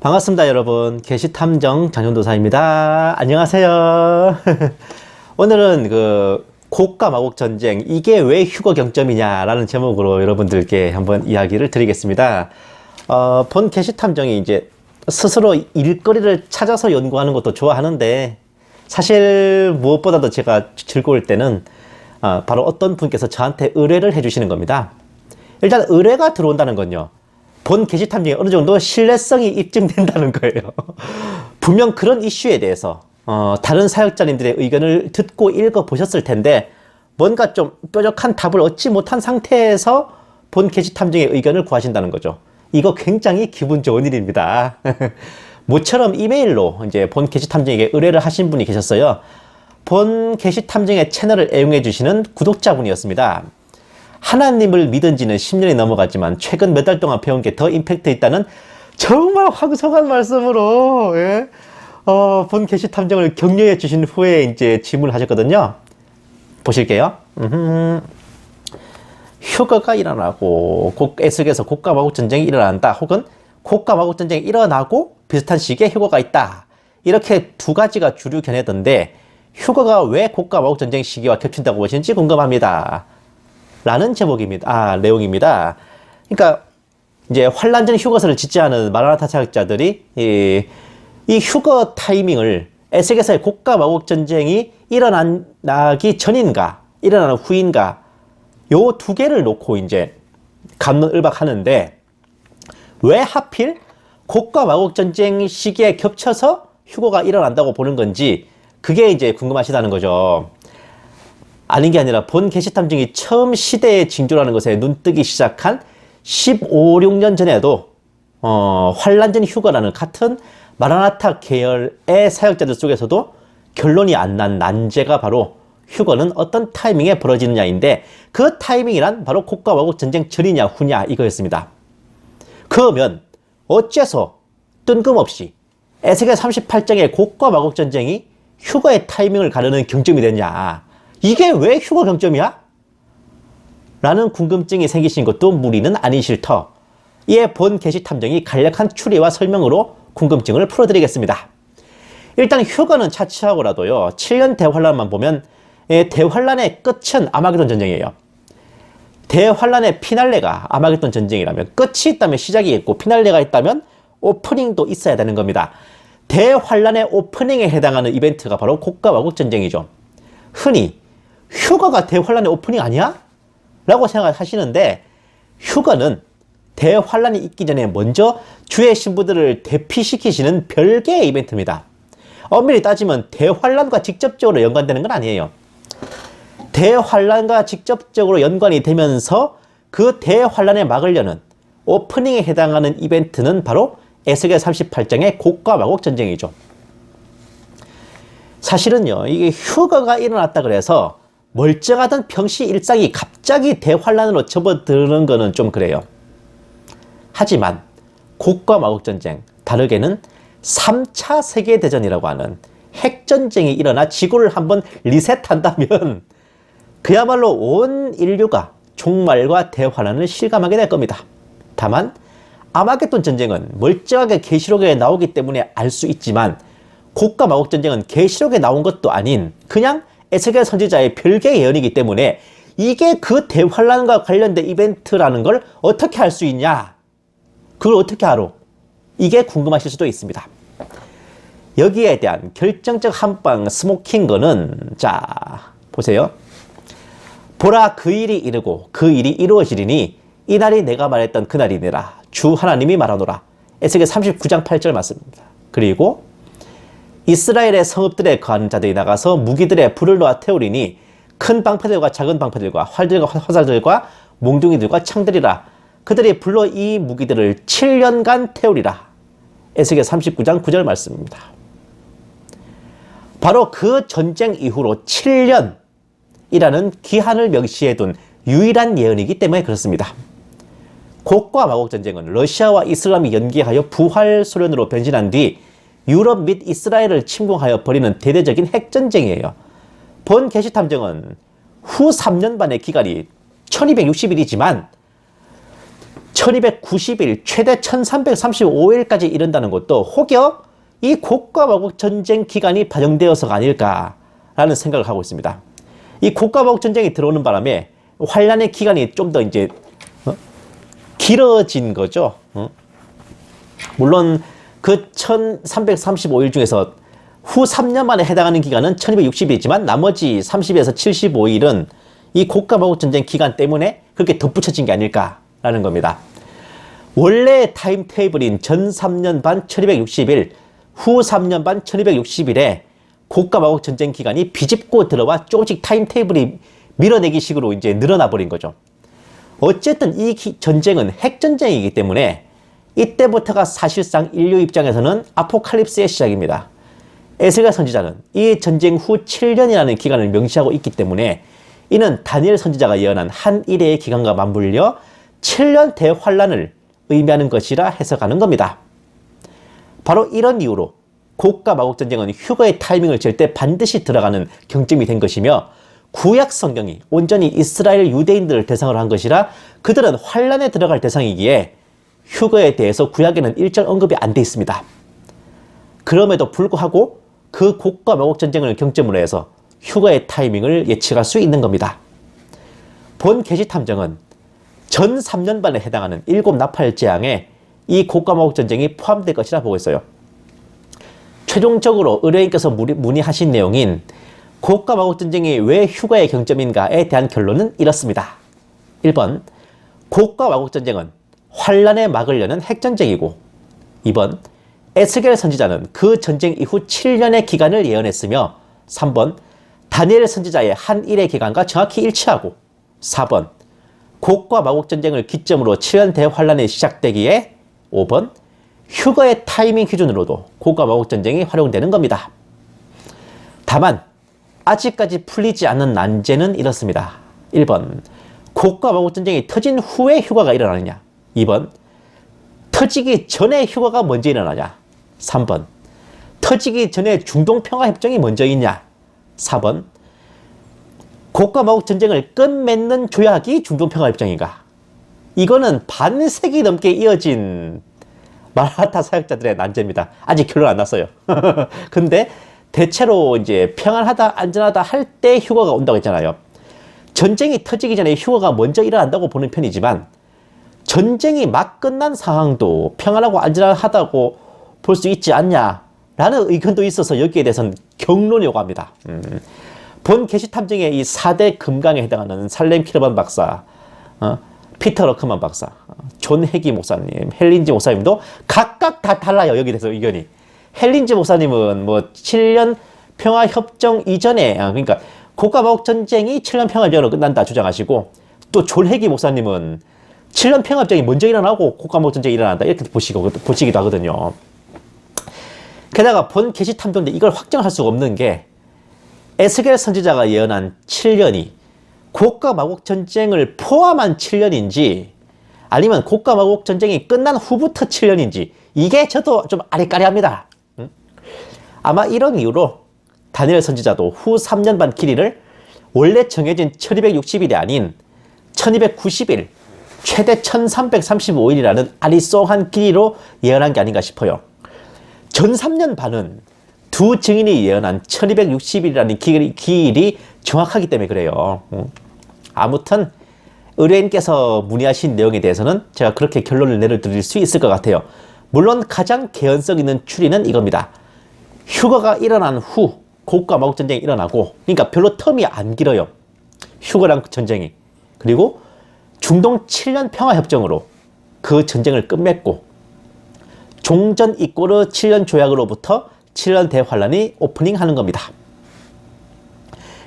반갑습니다, 여러분. 게시탐정 장현도사입니다. 안녕하세요. 오늘은 고가 마곡 전쟁, 이게 왜 휴거 경점이냐라는 제목으로 여러분들께 한번 이야기를 드리겠습니다. 본 게시탐정이 이제 스스로 일거리를 찾아서 연구하는 것도 좋아하는데, 사실 무엇보다도 제가 즐거울 때는 바로 어떤 분께서 저한테 의뢰를 해주시는 겁니다. 일단 의뢰가 들어온다는 건요, 본 게시탐정이 어느 정도 신뢰성이 입증된다는 거예요. 분명 그런 이슈에 대해서 다른 사역자님들의 의견을 듣고 읽어보셨을 텐데 뭔가 좀 뾰족한 답을 얻지 못한 상태에서 본 게시탐정의 의견을 구하신다는 거죠. 이거 굉장히 기분 좋은 일입니다. 모처럼 이메일로 이제 본 게시탐정에게 의뢰를 하신 분이 계셨어요. 본 게시탐정의 채널을 애용해 주시는 구독자분이었습니다. 하나님을 믿은 지는 10년이 넘어갔지만 최근 몇 달 동안 배운 게 더 임팩트 있다는 정말 황송한 말씀으로 본 게시탐정을 격려해 주신 후에 이제 질문을 하셨거든요. 보실게요. 휴거가 일어나고 에스겔에서 고가 마곡 전쟁이 일어난다, 혹은 고가 마곡 전쟁이 일어나고 비슷한 시기에 휴거가 있다, 이렇게 두 가지가 주류 견해던데 휴거가 왜 고가 마곡 전쟁 시기와 겹친다고 보시는지 궁금합니다 라는 제목입니다. 내용입니다. 그러니까 이제 환란 전 휴거서를 짓지 않은 마라나타 사역자들이 이 휴거 타이밍을 에스겔서의 고가 마곡 전쟁이 일어나기 전인가 일어나는 후인가, 요 두 개를 놓고 이제 갑론을박하는데, 왜 하필 고가 마곡 전쟁 시기에 겹쳐서 휴거가 일어난다고 보는 건지, 그게 이제 궁금하시다는 거죠. 아닌 게 아니라 본 게시탐정이 처음 시대의 징조라는 것에 눈뜨기 시작한 15, 16년 전에도 환란전 휴거라는 같은 마라나타 계열의 사역자들 속에서도 결론이 안 난 난제가 바로 휴거는 어떤 타이밍에 벌어지느냐인데, 그 타이밍이란 바로 고가 마곡 전쟁 전이냐 후냐 이거였습니다. 그러면 어째서 뜬금없이 에스겔 38장의 고가 마곡 전쟁이 휴거의 타이밍을 가르는 경점이 됐냐, 이게 왜 휴거 경점이야? 라는 궁금증이 생기신 것도 무리는 아니실 터, 이에 본 게시탐정이 간략한 추리와 설명으로 궁금증을 풀어드리겠습니다. 일단 휴거는 차치하고라도요, 7년 대환란만 보면 대환란의 끝은 아마게돈 전쟁이에요. 대환란의 피날레가 아마게돈 전쟁이라면, 끝이 있다면 시작이 있고 피날레가 있다면 오프닝도 있어야 되는 겁니다. 대환란의 오프닝에 해당하는 이벤트가 바로 고가 마곡 전쟁이죠. 흔히 휴거가 대환란의 오프닝 아니야? 라고 생각하시는데, 휴거는 대환란이 있기 전에 먼저 주의 신부들을 대피시키시는 별개의 이벤트입니다. 엄밀히 따지면 대환란과 직접적으로 연관되는 건 아니에요. 대환란과 직접적으로 연관이 되면서 그 대환란의 막을 여는 오프닝에 해당하는 이벤트는 바로 에스겔 38장의 고가 마곡 전쟁이죠. 사실은요, 이게 휴거가 일어났다 그래서 멀쩡하던 평시 일상이 갑자기 대환란으로 접어드는 거는 좀 그래요. 하지만 고가 마곡 전쟁, 다르게는 3차 세계대전이라고 하는 핵전쟁이 일어나 지구를 한번 리셋한다면 그야말로 온 인류가 종말과 대환란을 실감하게 될 겁니다. 다만 아마겟돈 전쟁은 멀쩡하게 계시록에 나오기 때문에 알 수 있지만, 고가 마곡 전쟁은 계시록에 나온 것도 아닌 그냥 에스겔 선지자의 별개의 예언이기 때문에 이게 그 대환란과 관련된 이벤트라는 걸 어떻게 알 수 있냐, 그걸 어떻게 알아? 이게 궁금하실 수도 있습니다. 여기에 대한 결정적 한방 스모킹거는, 자 보세요. 보라, 그 일이 이르고 그 일이 이루어지리니 이날이 내가 말했던 그날이니라, 주 하나님이 말하노라. 에스겔 39장 8절 맞습니다. 그리고 이스라엘의 성읍들에 거하는 자들이 나가서 무기들에 불을 놓아 태우리니 큰 방패들과 작은 방패들과 활들과 화살들과 몽둥이들과 창들이라. 그들이 불로 이 무기들을 7년간 태우리라. 에스겔 39장 9절 말씀입니다. 바로 그 전쟁 이후로 7년이라는 기한을 명시해둔 유일한 예언이기 때문에 그렇습니다. 고가 마곡 전쟁은 러시아와 이슬람이 연계하여 부활 소련으로 변신한 뒤 유럽 및 이스라엘을 침공하여 벌이는 대대적인 핵전쟁이에요. 본 게시탐정은 후 3년 반의 기간이 1260일이지만 1290일, 최대 1335일까지 이른다는 것도 혹여 이 고가마국 전쟁 기간이 반영되어서가 아닐까라는 생각을 하고 있습니다. 이 고가마국 전쟁이 들어오는 바람에 환란의 기간이 좀 더 이제 길어진 거죠. 물론 그 1335일 중에서 후 3년 만에 해당하는 기간은 1260일이지만 나머지 30에서 75일은 이 고가마국 전쟁 기간 때문에 그렇게 덧붙여진 게 아닐까라는 겁니다. 원래 타임테이블인 전 3년 반 1260일, 후 3년 반 1260일에 고가마국 전쟁 기간이 비집고 들어와 조금씩 타임테이블이 밀어내기 식으로 이제 늘어나 버린 거죠. 어쨌든 이 전쟁은 핵전쟁이기 때문에 이때부터가 사실상 인류 입장에서는 아포칼립스의 시작입니다. 에스겔 선지자는 이 전쟁 후 7년이라는 기간을 명시하고 있기 때문에 이는 다니엘 선지자가 예언한 한 일의 기간과 맞물려 7년 대환란을 의미하는 것이라 해석하는 겁니다. 바로 이런 이유로 고가마국 전쟁은 휴거의 타이밍을 잴 때 반드시 들어가는 경점이 된 것이며 구약 성경이 온전히 이스라엘 유대인들을 대상으로 한 것이라 그들은 환란에 들어갈 대상이기에 휴거에 대해서 구약에는 일절 언급이 안 돼 있습니다. 그럼에도 불구하고 그 고가마국 전쟁을 경점으로 해서 휴거의 타이밍을 예측할 수 있는 겁니다. 본 계시탐정은 전 3년 반에 해당하는 7 나팔 재앙에 이 고가마국 전쟁이 포함될 것이라 보고 있어요. 최종적으로 의뢰인께서 문의하신 내용인 고가마국 전쟁이 왜 휴거의 경점인가에 대한 결론은 이렇습니다. 1번, 고가마국 전쟁은 환란의 막을 여는 핵전쟁이고 2번, 에스겔 선지자는 그 전쟁 이후 7년의 기간을 예언했으며 3번, 다니엘 선지자의 한 일의 기간과 정확히 일치하고 4번, 고가마국 전쟁을 기점으로 7년 대환란이 시작되기에 5번, 휴거의 타이밍 기준으로도 고가마국 전쟁이 활용되는 겁니다. 다만 아직까지 풀리지 않는 난제는 이렇습니다. 1번, 고가마국 전쟁이 터진 후에 휴거가 일어나느냐 2번, 터지기 전에 휴거가 먼저 일어나냐 3번, 터지기 전에 중동평화협정이 먼저 있냐 4번, 고가마국 전쟁을 끝맺는 조약이 중동평화협정인가. 이거는 반세기 넘게 이어진 마라타 사역자들의 난제입니다. 아직 결론 안 났어요. 근데 대체로 이제 평안하다, 안전하다 할 때 휴거가 온다고 했잖아요. 전쟁이 터지기 전에 휴거가 먼저 일어난다고 보는 편이지만 전쟁이 막 끝난 상황도 평안하고 안전하다고 볼 수 있지 않냐라는 의견도 있어서 여기에 대해서는 경론이 오고 합니다. 본 게시탐정의 이 4대 금강에 해당하는 살렘 키르반 박사, 피터 러크만 박사, 존 해기 목사님, 헬린지 목사님도 각각 다 달라요. 여기에 대해서 의견이. 헬린지 목사님은 뭐 7년 평화협정 이전에, 그러니까 고가마국 전쟁이 7년 평화협정으로 끝난다 주장하시고, 또 존 해기 목사님은 7년 평화협정이 먼저 일어나고 고가마국 전쟁이 일어난다 이렇게 보시기도 하거든요. 게다가 본 게시탐정도 이걸 확정할 수가 없는 게 에스겔 선지자가 예언한 7년이 고가마국 전쟁을 포함한 7년인지 아니면 고가마국 전쟁이 끝난 후부터 7년인지 이게 저도 좀 아리까리합니다. 아마 이런 이유로 다니엘 선지자도 후 3년 반 길이를 원래 정해진 1260일이 아닌 1290일, 최대 1335일이라는 아리송한 길이로 예언한 게 아닌가 싶어요. 전 3년 반은 두 증인이 예언한 1260일이라는 기일이 정확하기 때문에 그래요. 아무튼 의뢰인께서 문의하신 내용에 대해서는 제가 그렇게 결론을 내려드릴 수 있을 것 같아요. 물론 가장 개연성 있는 추리는 이겁니다. 휴거가 일어난 후 고가마국 전쟁이 일어나고, 그러니까 별로 텀이 안 길어요. 휴거랑 전쟁이. 그리고 중동 7년 평화협정으로 그 전쟁을 끝맺고 종전 이꼬르 7년 조약으로부터 7년 대환란이 오프닝하는 겁니다.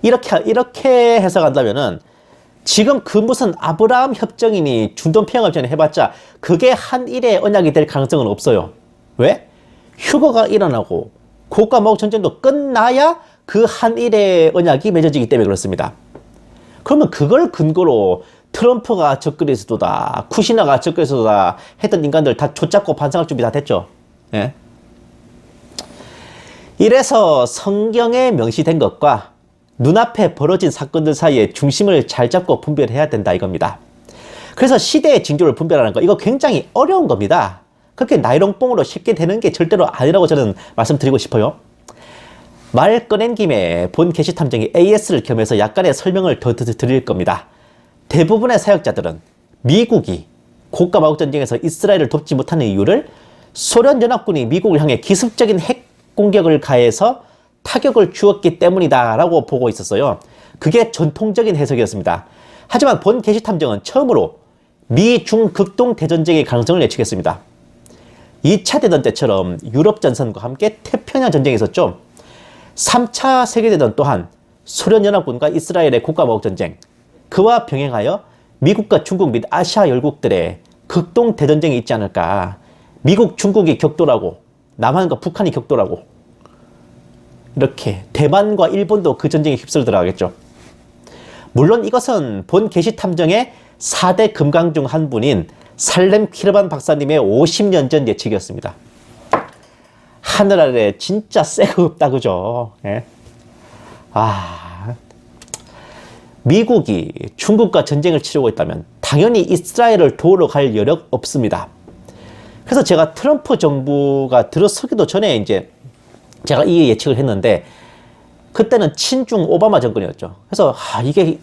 이렇게 해석한다면은 지금 그 무슨 아브라함 협정이니 중동 평화협정이 해봤자 그게 한 일의 언약이 될 가능성은 없어요. 왜? 휴거가 일어나고 고가마국 전쟁도 끝나야 그 한 일의 언약이 맺어지기 때문에 그렇습니다. 그러면 그걸 근거로 트럼프가 적그리스도다, 쿠시나가 적그리스도다 했던 인간들 다 좆잡고 반성할 준비 다 됐죠. 예? 이래서 성경에 명시된 것과 눈앞에 벌어진 사건들 사이에 중심을 잘 잡고 분별해야 된다 이겁니다. 그래서 시대의 징조를 분별하는 거 이거 굉장히 어려운 겁니다. 그렇게 나이롱뽕으로 쉽게 되는 게 절대로 아니라고 저는 말씀드리고 싶어요. 말 꺼낸 김에 본 게시탐정이 AS를 겸해서 약간의 설명을 더 드릴 겁니다. 대부분의 사역자들은 미국이 고가 마국 전쟁에서 이스라엘을 돕지 못하는 이유를 소련연합군이 미국을 향해 기습적인 핵 공격을 가해서 타격을 주었기 때문이다 라고 보고 있었어요. 그게 전통적인 해석이었습니다. 하지만 본 게시탐정은 처음으로 미중 극동 대전쟁의 가능성을 예측했습니다. 2차 대전 때처럼 유럽 전선과 함께 태평양 전쟁이 있었죠. 3차 세계대전 또한 소련연합군과 이스라엘의 고가 마국 전쟁, 그와 병행하여 미국과 중국 및 아시아 열국들의 극동 대전쟁이 있지 않을까. 미국, 중국이 격돌하고 남한과 북한이 격돌하고 이렇게 대만과 일본도 그 전쟁에 휩쓸려 들어가겠죠. 물론 이것은 본 게시탐정의 4대 금강 중 한 분인 살렘 키르반 박사님의 50년 전 예측이었습니다. 하늘 아래 진짜 새거 없다 그죠? 예? 미국이 중국과 전쟁을 치르고 있다면 당연히 이스라엘을 도우러 갈 여력 없습니다. 그래서 제가 트럼프 정부가 들어서기도 전에 이제 제가 이 예측을 했는데 그때는 친중 오바마 정권이었죠. 그래서 이게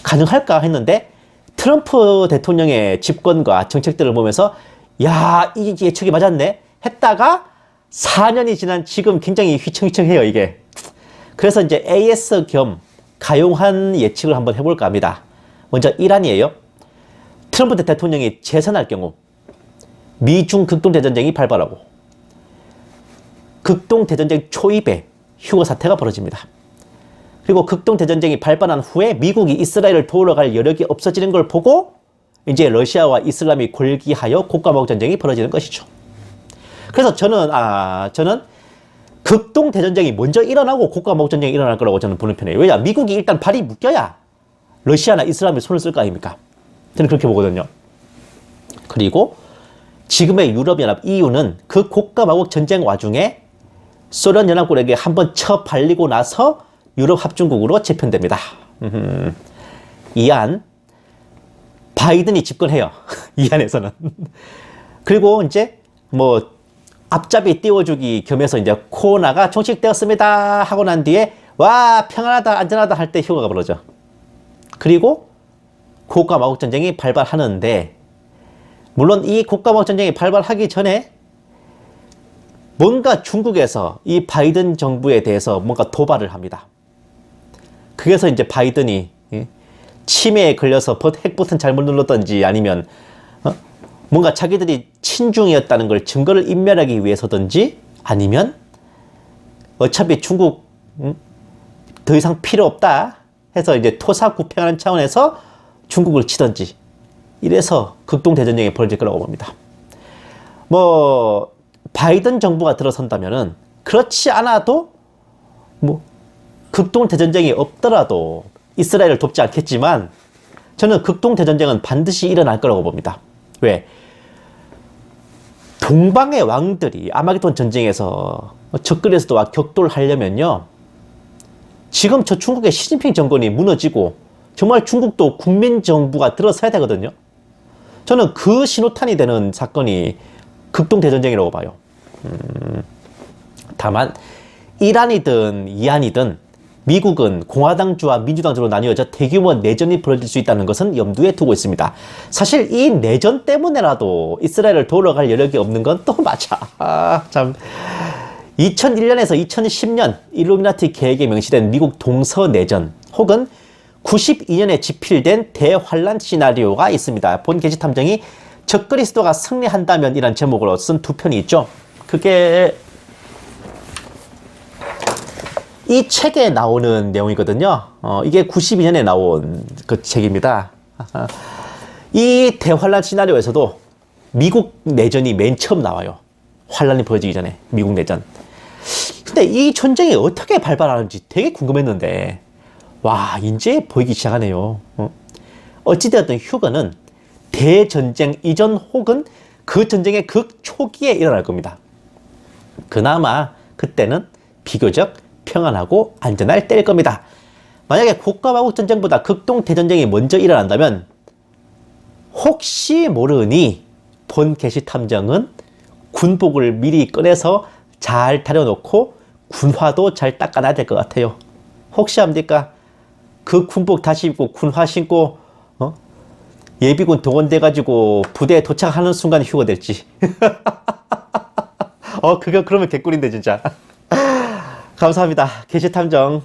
가능할까 했는데 트럼프 대통령의 집권과 정책들을 보면서 야, 이 예측이 맞았네 했다가 4년이 지난 지금 굉장히 휘청휘청해요 이게. 그래서 이제 AS 겸 가용한 예측을 한번 해볼까 합니다. 먼저 이란이에요. 트럼프 대통령이 재선할 경우 미중 극동대전쟁이 발발하고 극동대전쟁 초입에 휴거 사태가 벌어집니다. 그리고 극동대전쟁이 발발한 후에 미국이 이스라엘을 도우러 갈 여력이 없어지는 걸 보고 이제 러시아와 이슬람이 골기하여 고가 마국 전쟁이 벌어지는 것이죠. 그래서 저는 극동대전쟁이 먼저 일어나고 고가 마국 전쟁이 일어날 거라고 저는 보는 편이에요. 왜냐? 미국이 일단 발이 묶여야 러시아나 이슬람이 손을 쓸 거 아닙니까? 저는 그렇게 보거든요. 그리고 지금의 유럽연합 EU는 그 고가 마국 전쟁 와중에 소련연합군에게 한번 쳐발리고 나서 유럽 합중국으로 재편됩니다. 이 안 바이든이 집권해요. 이 안에서는. 그리고 이제 뭐 앞잡이 띄워주기 겸해서 이제 코로나가 종식되었습니다 하고 난 뒤에 와 평안하다 안전하다 할 때 휴가가 벌어져. 그리고 고가 마국 전쟁이 발발하는데 물론 이 고가 마국 전쟁이 발발하기 전에 뭔가 중국에서 이 바이든 정부에 대해서 뭔가 도발을 합니다. 그래서 이제 바이든이 치매에 걸려서 핵 버튼 잘못 눌렀던지 아니면 뭔가 자기들이 친중이었다는 걸 증거를 인멸하기 위해서든지 아니면 어차피 중국 더 이상 필요 없다 해서 이제 토사구팽하는 차원에서 중국을 치든지 이래서 극동대전쟁이 벌어질 거라고 봅니다. 뭐 바이든 정부가 들어선다면은 그렇지 않아도 뭐 극동대전쟁이 없더라도 이스라엘을 돕지 않겠지만 저는 극동대전쟁은 반드시 일어날 거라고 봅니다. 왜? 동방의 왕들이 아마겟돈 전쟁에서 적그리스도와 격돌하려면요 지금 저 중국의 시진핑 정권이 무너지고 정말 중국도 국민정부가 들어서야 되거든요. 저는 그 신호탄이 되는 사건이 극동대전쟁이라고 봐요. 다만 이란이든 이안이든 미국은 공화당주와 민주당주로 나뉘어져 대규모 내전이 벌어질 수 있다는 것은 염두에 두고 있습니다. 사실 이 내전 때문에라도 이스라엘을 도우러 갈 여력이 없는 건 또 맞아. 참. 2001년에서 2010년 일루미나티 계획에 명시된 미국 동서내전 혹은 92년에 집필된 대환란 시나리오가 있습니다. 본 게시탐정이 적그리스도가 승리한다면 이란 제목으로 쓴 두 편이 있죠. 그게 이 책에 나오는 내용이거든요. 이게 92년에 나온 그 책입니다. 이 대환란 시나리오에서도 미국 내전이 맨 처음 나와요. 환란이 벌어지기 전에 미국 내전. 근데 이 전쟁이 어떻게 발발하는지 되게 궁금했는데 와 이제 보이기 시작하네요. 어찌되었든 휴거는 대전쟁 이전 혹은 그 전쟁의 극 초기에 일어날 겁니다. 그나마 그때는 비교적 평안하고 안전할 때일 겁니다. 만약에 고가 마국 전쟁보다 극동 대전쟁이 먼저 일어난다면 혹시 모르니 본 게시탐정은 군복을 미리 꺼내서 잘 다려놓고 군화도 잘 닦아놔야 될 것 같아요. 혹시 압니까? 그 군복 다시 입고 군화 신고 예비군 동원돼가지고 부대에 도착하는 순간 휴가될지. 그러면 개꿀인데 진짜. 감사합니다. 게시탐정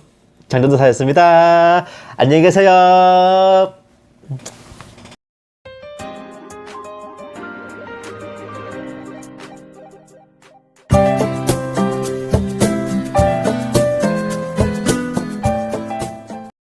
장전도사였습니다. 안녕히 계세요.